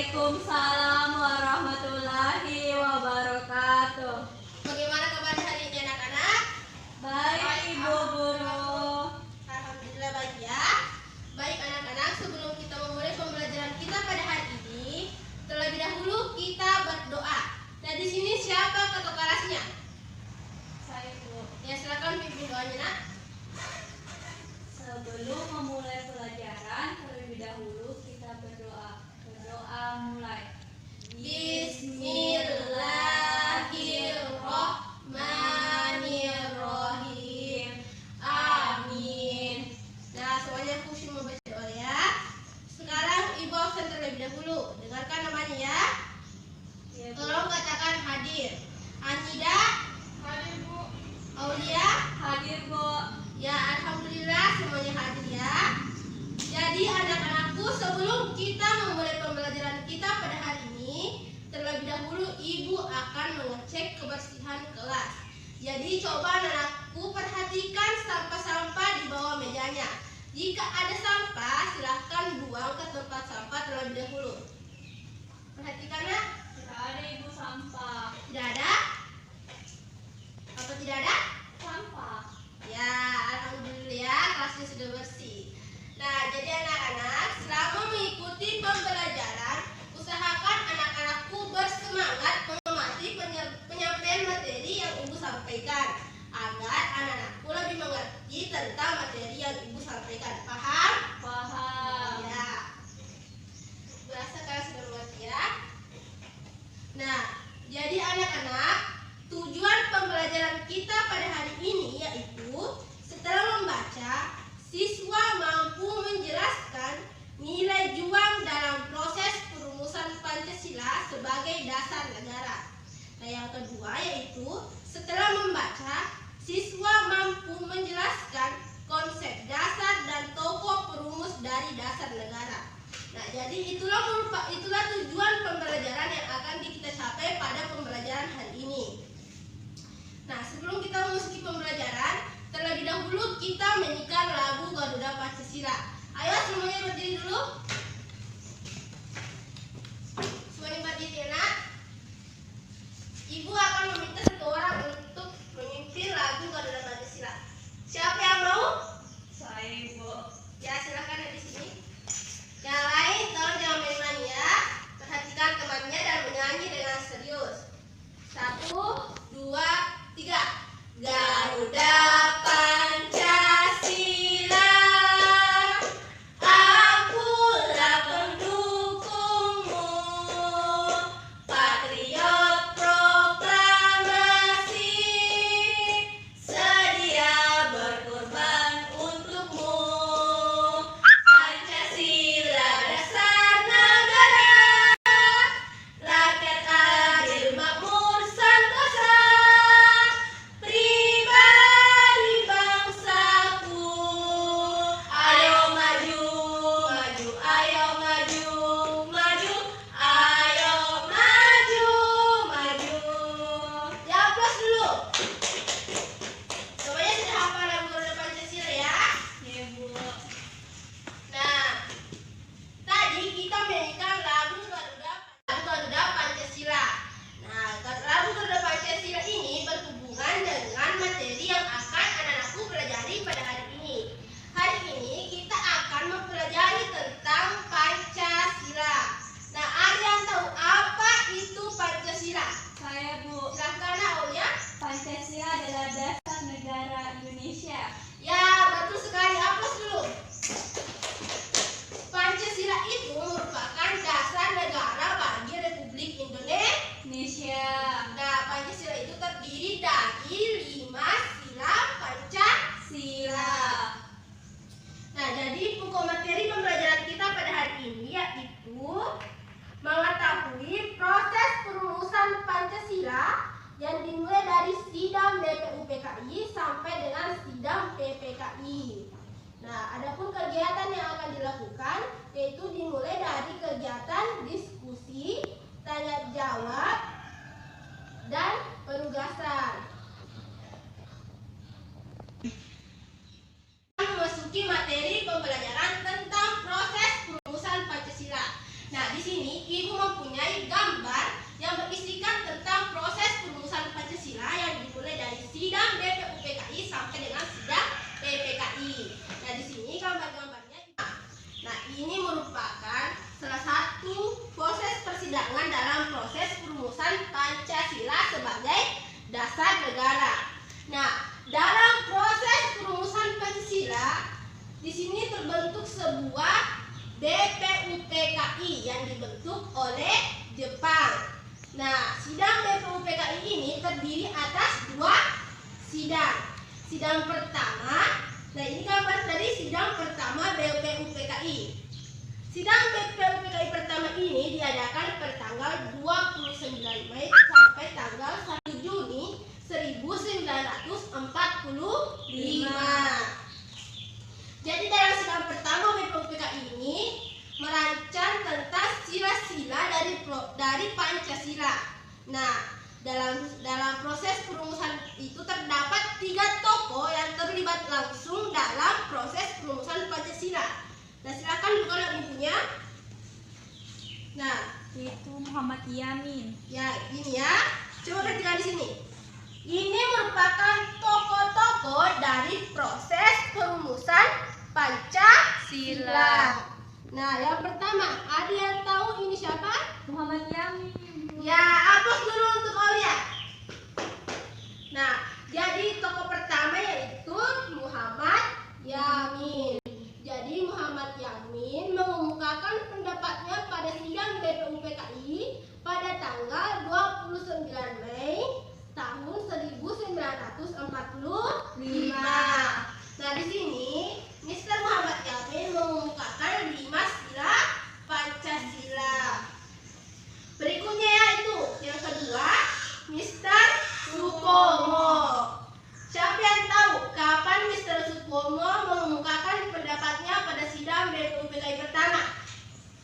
Waalaikumsalam warahmatullahi wabarakatuh. Bagaimana kabar hari ini anak-anak? Baik Ibu Guru. Alhamdulillah baik ya. Baik anak-anak, sebelum kita memulai pembelajaran kita pada hari ini, terlebih dahulu kita berdoa. Nah di sini siapa ketua kelasnya? Saya Bu. Ya silakan pimpin doanya nak. Sebelum memulai pelajaran, terlebih dahulu kita berdoa. Berdoa mulai. Bismillahirrahmanirrahim. Amin. Nah, semuanya khusyuk membaca doa ya. Sekarang Ibu absen terlebih dahulu. Dengarkan namanya ya. Ya, Bu. Tolong katakan hadir. Anida, Hadir Bu. Aulia, Hadir Bu. ya alhamdulillah semuanya hadir ya. Jadi anak-anakku, sebelum kita memulai pembelajaran kita pada hari ini, terlebih dahulu Ibu akan mengecek kebersihan kelas. Jadi coba anak-anakku perhatikan sampah-sampah di bawah mejanya. Jika ada sampah, silahkan buang ke tempat sampah terlebih dahulu. Perhatikan ya. Tidak ada Ibu sampah. Tidak ada? Apa tidak ada? Sampah. Ya, alhamdulillah ya, kelasnya sudah bersih. Nah, jadi anak-anak, selama mengikuti pembelajaran, usahakan anak-anakku bersemangat mengamati penyampaian materi yang Ibu sampaikan, agar anak-anakku lebih mengerti tentang materi yang Ibu sampaikan. Paham? Paham. Ya. Berasa kalian sudah mengerti ya? Nah, jadi anak-anak, tujuan pembelajaran kita pada hari ini yaitu setelah membaca, siswa mampu menjelaskan nilai juang dalam proses perumusan Pancasila sebagai dasar negara. Nah, yang kedua yaitu setelah membaca, siswa mampu menjelaskan konsep dasar dan tokoh perumus dari dasar negara. Nah, jadi itulah tujuan pembelajaran yang akan kita capai pada pembelajaran hari ini. Nah, sebelum kita memasuki pembelajaran, terlebih dahulu kita menyanyikan lagu Garuda Pancasila. Ayo semuanya berdiri dulu. Semuanya berdiri ya nak. Ibu akan meminta satu orang untuk memimpin lagu Garuda Pancasila. Siapa yang mau? Saya Ibu. Ya silakan di sini. Yang lain tolong jangan main-main ya. Perhatikan temannya dan menyanyi dengan serius. 1, 2, 3. Garuda Pancasila, akulah pendukungmu, patriot proklamasi, sedia berkorban untukmu. Pancasila dasar negara, rakyat adil makmur sentosa, pribadi bangsaku. Ayo maju, maju, ayo maju, maju, ayo maju, maju. Ya aplaus dulu. Semuanya sudah hafal lagu Garuda Pancasila ya? Ya Bu. Nah, tadi kita menyanyikan lagu Garuda Pancasila. Nah, lagu Garuda Pancasila ini berhubungan dengan materi yang akan anak-anakku pelajari pada hari ini. Hari ini kita akan mempelajari tentang Pancasila. Nah, ada yang tahu apa itu Pancasila? Saya Bu. Silahkan Aulia. Pancasila adalah dasar negara Indonesia. Ya, betul sekali. Aplaus dulu. Pancasila itu merupakan dasar negara bagi Republik Indonesia. Nah, Pancasila itu terdiri dari 5 sila Pancasila. Nah, jadi pokok materi pembelajaran kita pada hari ini yaitu mengetahui proses perumusan Pancasila yang dimulai dari sidang BPUPKI sampai dengan sidang PPKI. Nah, adapun kegiatan yang akan dilakukan yaitu dimulai dari kegiatan diskusi, tanya jawab, dan penugasan. Memasuki materi pembelajaran tentang proses perumusan Pancasila. Nah, di sini Ibu mau Sidang pertama. Nah, ini gambar dari sidang pertama BPUPKI. Sidang BPUPKI pertama ini diadakan pada tanggal 29 Mei sampai tanggal 1 Juni 1945. Jadi dalam sidang pertama BPUPKI ini merancang tentang sila-sila dari Pancasila. Nah, dalam proses perumusan itu terdapat 3 tokoh yang terlibat langsung dalam proses perumusan Pancasila. Nah, silakan buka bukunya. Nah, Itu Muhammad Yamin. ya ini ya. Coba perhatikan di sini. Ini merupakan tokoh-tokoh dari proses perumusan Pancasila. Nah, yang pertama, ada yang tahu ini siapa? Muhammad Yamin. Ya, hapus dulu untuk Aulia. Nah, jadi tokoh pertama yaitu Muhammad Yamin. Jadi Muhammad Yamin mengemukakan pendapatnya pada sidang BPUPKI pada tanggal 29 Mei tahun 1945. Nah, di sini Mr. Muhammad Yamin mengemukakan 5 sila Pancasila. Berikutnya yaitu yang kedua, Mr. Supomo. Siapa yang tahu kapan Mr. Supomo mengemukakan pendapatnya pada sidang BPUPKI pertama?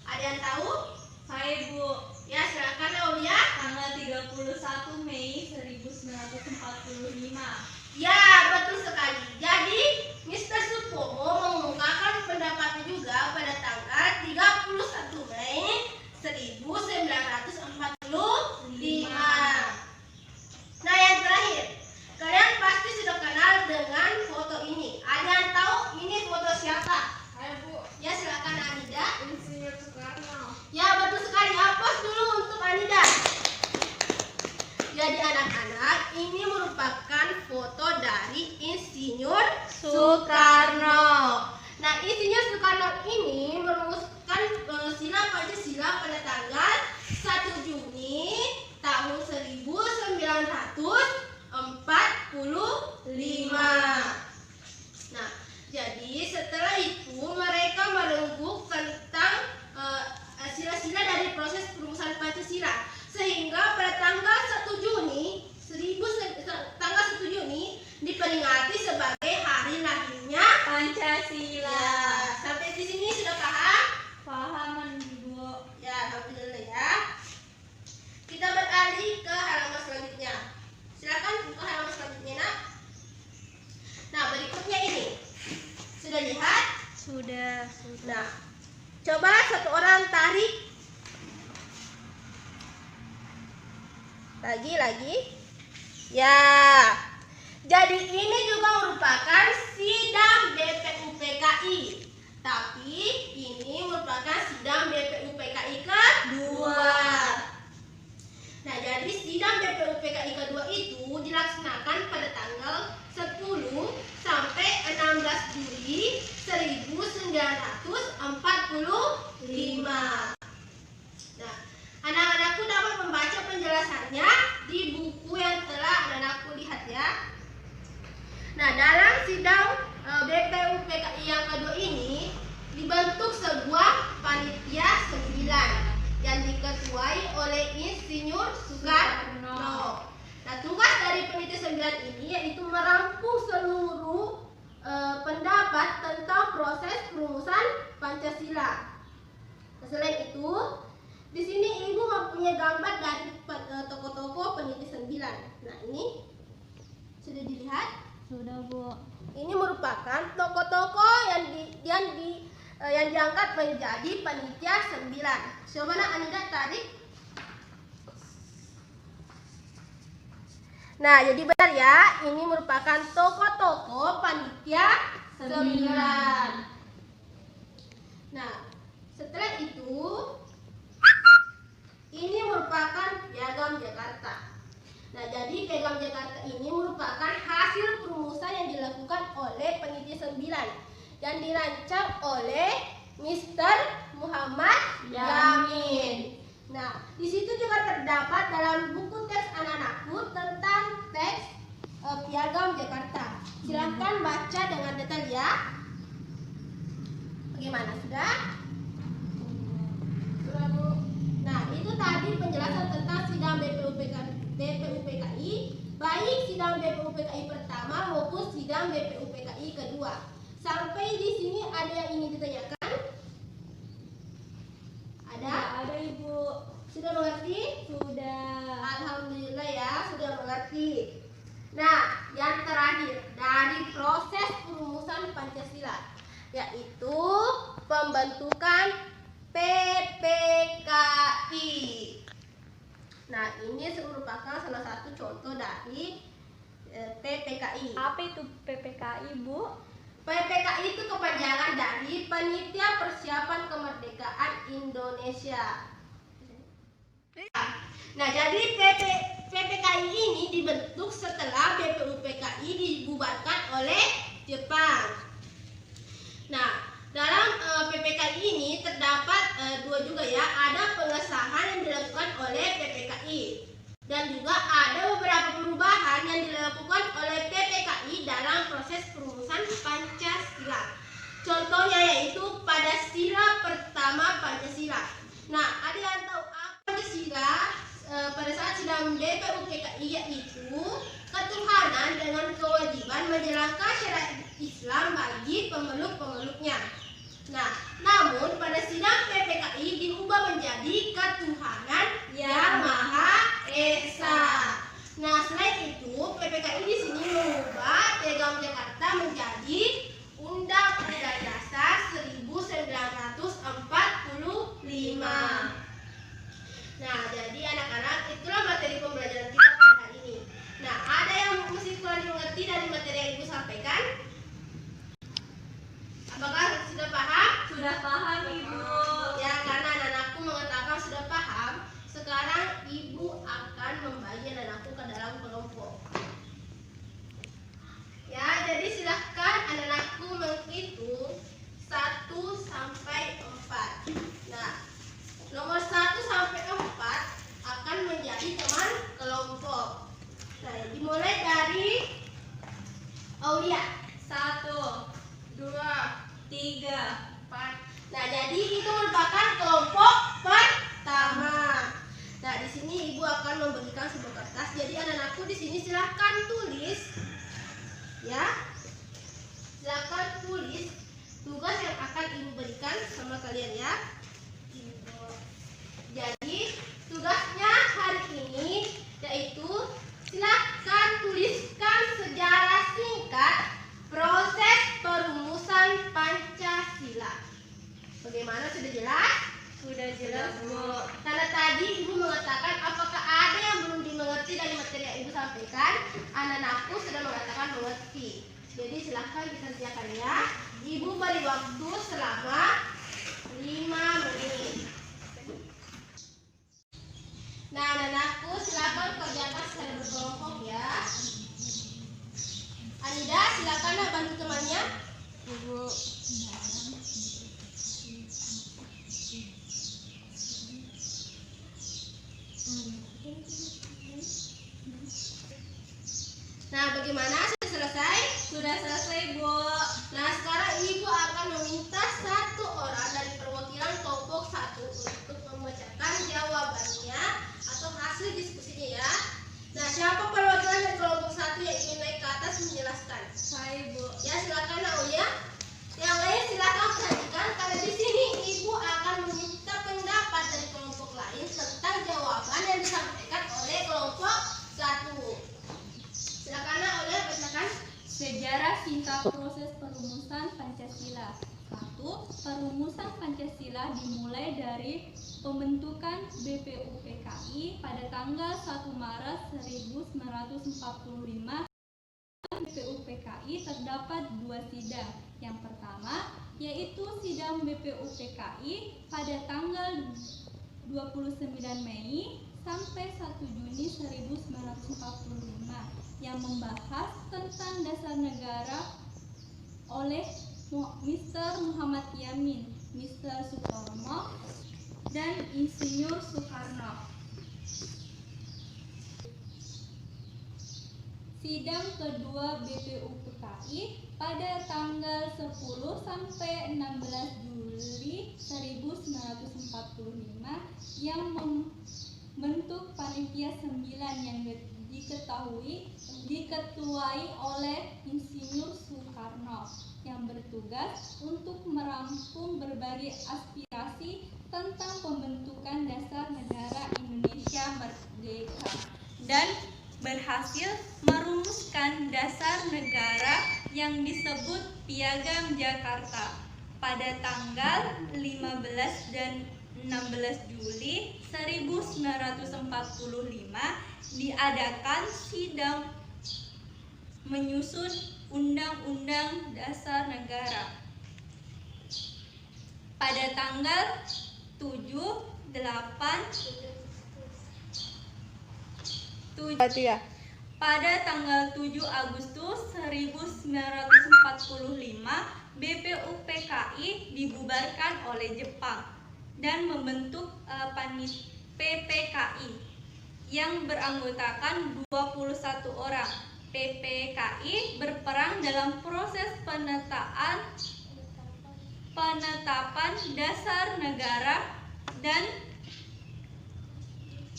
Ada yang tahu? Saya Bu. Ya, silakan Aulia. Tanggal 31 Mei 1945. Ya, betul sekali. Jadi, Mr. Supomo mengemukakan pendapatnya juga pada tanggal 31 Mei 1945. Nah, yang terakhir, kalian pasti sudah kenal dengan foto ini. Ada yang tahu ini foto siapa? Ayo Bu. Ya, silakan Anida. Insinyur Soekarno. Ya, betul sekali. Hapus dulu untuk Anida. Jadi anak-anak, ini merupakan foto dari Insinyur Soekarno. Nah, Insinyur Soekarno ini merumuskan sila Pancasila pada tanggal 1 Juni tahun 1945. Nah, jadi setelah itu mereka merengkuh tentang sila-sila dari proses perumusan Pancasila, sehingga pada tanggal 1 Juni diperingati sebagai hari lahirnya Pancasila. Ya, sampai di sini sudah paham? Pahaman Bu. Ya, alhamdulillah ya. Kita beralih ke halaman selanjutnya. Silakan buka halaman selanjutnya, Nak. Nah, berikutnya ini. Sudah lihat? Sudah. Nah, coba satu orang tarik. Lagi. Ya. Jadi ini juga merupakan sidang BPUPKI. Tapi ini merupakan sidang BPUPKI kedua. Nah, jadi sidang BPUPKI kedua itu dilaksanakan pada tanggal 10 sampai 16 Juli 1945. Nah, anak-anakku dapat membaca penjelasannya di buku yang telah anak-anakku lihat ya. Nah, dalam sidang BPUPKI yang kedua ini dibentuk sebuah panitia 9 yang diketuai oleh Insinyur Soekarno. Nah, tugas dari panitia 9 ini yaitu merampung seluruh pendapat tentang proses perumusan Pancasila. Nah, selain itu, di sini Ibu mempunyai gambar dari tokoh-tokoh panitia 9. Nah, ini sudah dilihat? Sudah Bu. Ini merupakan tokoh-tokoh yang diangkat menjadi panitia 9. Coba Nak Anida tarik. Nah, jadi benar ya, ini merupakan tokoh-tokoh panitia 9. Nah, setelah itu ini merupakan piagam Jakarta. Nah, jadi piagam Jakarta ini merupakan hasil perumusan yang dilakukan oleh panitia 9 yang dirancang oleh Mr. Muhammad Yamin. Nah, di situ juga terdapat dalam buku teks anak-anakku tentang teks piagam Jakarta ya? Bagaimana, sudah? Nah, itu tadi penjelasan tentang sidang BPUPKI, baik sidang BPUPKI pertama maupun sidang BPUPKI kedua. Sampai di sini ada yang ingin ditanyakan? Ada? Ada Ibu. Sudah mengerti? Sudah. Alhamdulillah ya, sudah mengerti. Nah, yang terakhir dari proses perumusan Pancasila, yaitu pembentukan PPKI. Nah, ini merupakan salah satu contoh dari PPKI. Apa itu PPKI, Bu? PPKI itu kepanjangan dari Panitia Persiapan Kemerdekaan Indonesia. Nah, jadi PPKI ini dibentuk setelah BPUPKI dibubarkan oleh Jepang. Nah, dalam PPKI ini terdapat dua juga ya, ada pengesahan yang dilakukan oleh PPKI dan juga ada beberapa perubahan yang dilakukan oleh PPKI dalam proses perumusan Pancasila. Contohnya yaitu pada sila pertama Pancasila. Nah, ada yang tahu apa Pancasila pada saat sidang BPUPKI, yaitu ketuhanan dengan kewajiban menjalankan syariat Islam bagi pemeluk-pemeluknya. Nah, namun pada sidang PPKI diubah menjadi ketuhanan yang Maha Esa. Nah, selain itu PPKI di sini mengubah Piagam Jakarta menjadi Undang-Undang Dasar 1945. Nah, jadi anak-anak, itulah materi pembelajaran kita pada hari ini. Nah, ada yang mesti kurang dimengerti dari materi yang Ibu sampaikan? Apakah sudah paham? Sudah paham, Ibu. Ya, karena anak-anakku mengatakan sudah paham, sekarang Ibu akan membagi anak-anakku ke dalam kelompok. Ya, jadi silahkan anak-anakku menghitung 1 sampai 4. Nah, nomor 1 sampai 4 akan menjadi teman kelompok. Nah, dimulai dari Aulia. 1, 2, 3, 4. Nah, jadi itu merupakan kelompok pertama. Nah, di sini Ibu akan memberikan sebuah kertas. Jadi anak-anakku di sini silahkan tulis, ya. Silahkan tulis tugas yang akan Ibu berikan sama kalian ya. Jadi tugasnya hari ini yaitu silahkan tuliskan sejarah singkat proses perumusan Pancasila. Bagaimana, sudah jelas? Sudah jelas, Bu. Karena tadi Ibu mengatakan apakah ada yang belum dimengerti dari materi yang Ibu sampaikan? Anak-anakku sudah mengatakan mengerti. Jadi silahkan dikerjakan ya. Ibu beri waktu selama 5 menit. Nah, anak-anakku silakan kerjakan secara berkelompok ya. Anida, silakan bantu temannya. Ibu. Nah, bagaimana? Sudah selesai? Sudah selesai, Bu. Nah, sekarang Ibu akan meminta satu orang dari perwakilan kelompok 1 untuk membacakan jawabannya atau hasil diskusinya ya. Nah, siapa perwakilan dari kelompok 1 yang ingin naik ke atas menjelaskan? Saya, Bu. Ya, silakan Aulia. Yang lain silakan perhatikan karena di sini Ibu akan meminta pendapat dari kelompok lain tentang jawaban yang disampaikan oleh kelompok 1. Silakan Aulia bacakan. Sejarah singkat proses perumusan Pancasila. 1. Perumusan Pancasila dimulai dari pembentukan BPUPKI pada tanggal 1 Maret 1945. BPUPKI terdapat 2 sidang. Yang pertama yaitu sidang BPUPKI pada tanggal 29 Mei sampai 1 Juni 1945 yang membahas tentang dasar negara oleh Mr. Muhammad Yamin, Mr. Sukarno, dan Insinyur Soekarno. sidang kedua BPUPKI pada tanggal 10 sampai 16 Juli 1945 yang membentuk panitia 9 yang diketuai oleh Insinyur Soekarno yang bertugas untuk merampung berbagai aspirasi tentang pembentukan dasar negara Indonesia Merdeka dan berhasil merumuskan dasar negara yang disebut Piagam Jakarta. Pada tanggal 15 dan 16 Juli 1945 diadakan sidang menyusun Undang-Undang Dasar Negara. Pada tanggal 7 Agustus 1945 BPUPKI dibubarkan oleh Jepang dan membentuk PPKI yang beranggotakan 21 orang. PPKI berperan dalam proses penetapan dasar negara dan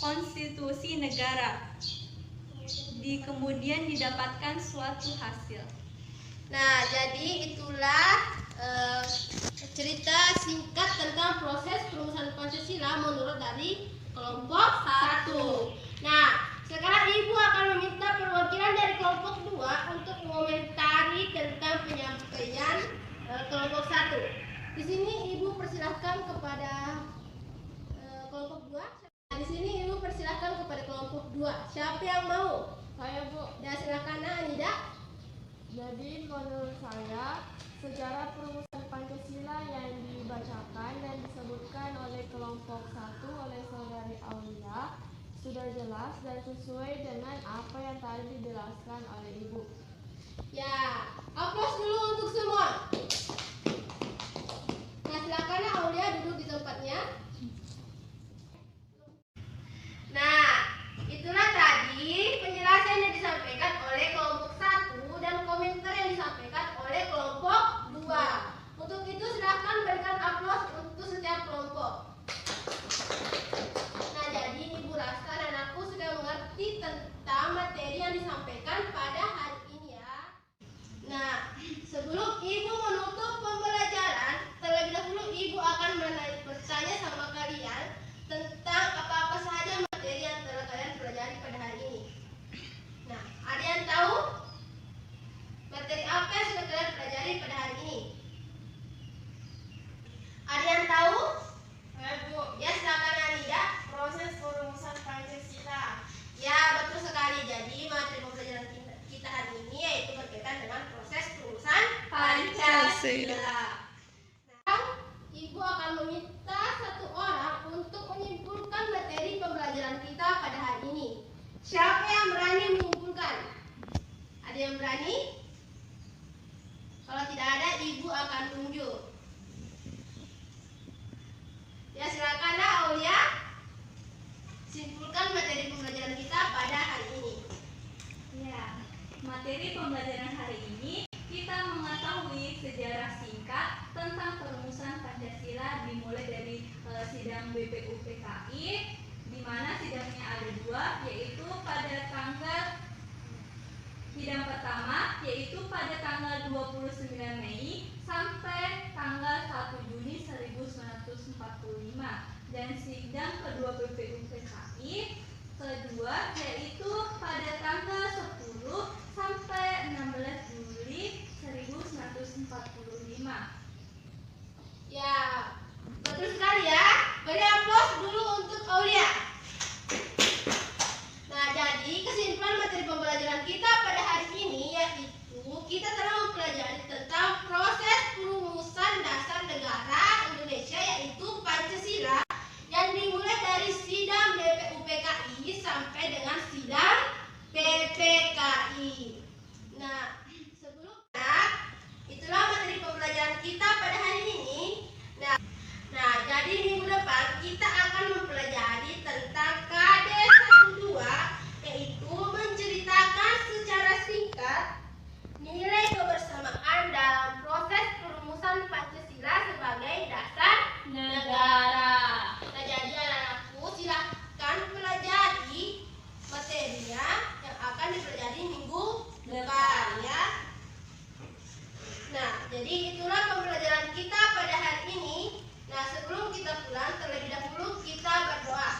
konstitusi negara. Kemudian didapatkan suatu hasil. Nah, jadi itulah cerita singkat tentang proses perumusan Pancasila menurut dari kelompok 1. Nah, sekarang Ibu akan meminta perwakilan dari kelompok 2 untuk mengomentari tentang penyampaian kelompok 1. Di sini Ibu persilahkan kepada kelompok 2. Nah, di sini Ibu persilahkan kepada kelompok 2. Siapa yang mau? Saya, Bu. Ya, silakan Anida. Jadi menurut saya, sejarah perumusan Pancasila yang dibacakan dan disebutkan oleh kelompok 1 oleh Saudari Aulia sudah jelas dan sesuai dengan apa yang tadi dijelaskan oleh Ibu. Ya, aplaus dulu untuk semua. Nah, silakan Aulia duduk di tempatnya. Nah, itulah tadi penjelasan yang disampaikan oleh kelompok 1 dan komentar yang disampaikan oleh kelompok 2. Untuk itu silakan berikan aplaus untuk setiap kelompok. Nah, jadi Ibu Rasta dan aku sudah mengerti tentang materi yang disampaikan pada hari ini ya. Nah, sebelum Ibu menutup pembelajaran, terlebih dahulu Ibu akan bertanya sama kalian tentang apa-apa saja materi yang telah kalian pelajari pada hari ini. Nah, ada yang tahu materi apa yang sudah kalian pelajari pada hari ini? Ada yang tahu? Bu. Ya, silakan Anida. Proses perumusan Pancasila. Ya, betul sekali. Jadi materi pembelajaran kita hari ini yaitu berkaitan dengan proses perumusan Pancasila. Nah, Ibu akan meminta satu orang untuk menyimpulkan materi pembelajaran kita pada hari ini. Siapa yang berani menyimpulkan? Ada yang berani? Kalau tidak ada, Ibu akan tunjuk. Ya, silakan Aulia. Simpulkan materi pembelajaran kita pada hari ini. Ya, materi pembelajaran hari ini kita mengetahui sejarah singkat tentang perumusan Pancasila dimulai dari sidang BPUPKI, di mana sidangnya ada 2, yaitu pada sidang pertama yaitu pada tanggal 29 Mei sampai tanggal 1 Juni 1945 dan sidang kedua BPUPKI kedua yaitu pada tanggal 10 sampai 16 Juli 1945. Ya, betul sekali ya. Beri aplaus dulu untuk Aulia. Nah, jadi kesimpulan materi pembelajaran kita pada hari ini yaitu kita telah mempelajari tentang proses perumusan dasar negara Indonesia yaitu Pancasila yang dimulai dari sidang BPUPKI sampai dengan sidang PPKI. jadi itulah pembelajaran kita pada hari ini. Nah, sebelum kita pulang, terlebih dahulu kita berdoa.